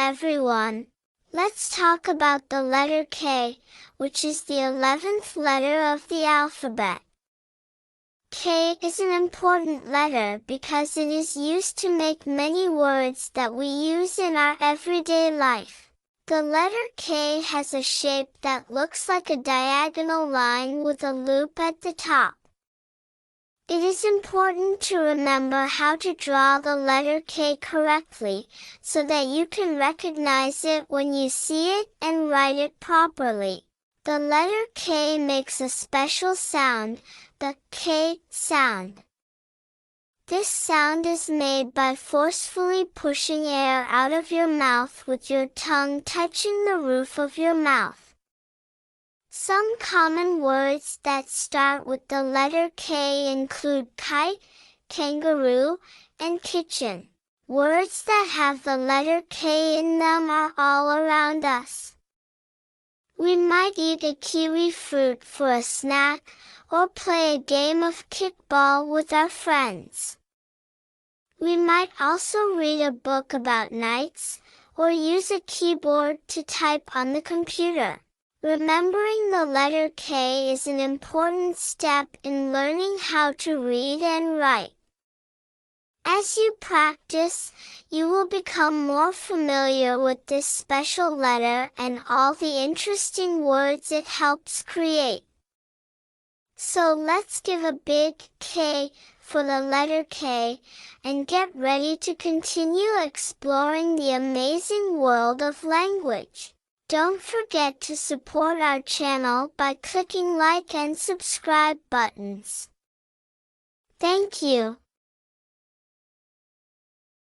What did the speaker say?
everyone. Let's talk about the letter K, which is the 11th letter of the alphabet. K is an important letter because it is used to make many words that we use in our everyday life. The letter K has a shape that looks like a diagonal line with a loop at the top. It is important to remember how to draw the letter K correctly, so that you can recognize it when you see it and write it properly. The letter K makes a special sound, the K sound. This sound is made by forcefully pushing air out of your mouth with your tongue touching the roof of your mouth. Some common words that start with the letter K include kite, kangaroo, and kitchen. Words that have the letter K in them are all around us. We might eat a kiwi fruit for a snack, or play a game of kickball with our friends. We might also read a book about knights, or use a keyboard to type on the computer. Remembering the letter K is an important step in learning how to read and write. As you practice, you will become more familiar with this special letter and all the interesting words it helps create. So let's give a big K for the letter K, and get ready to continue exploring the amazing world of language. Don't forget to support our channel by clicking like and subscribe buttons. Thank you.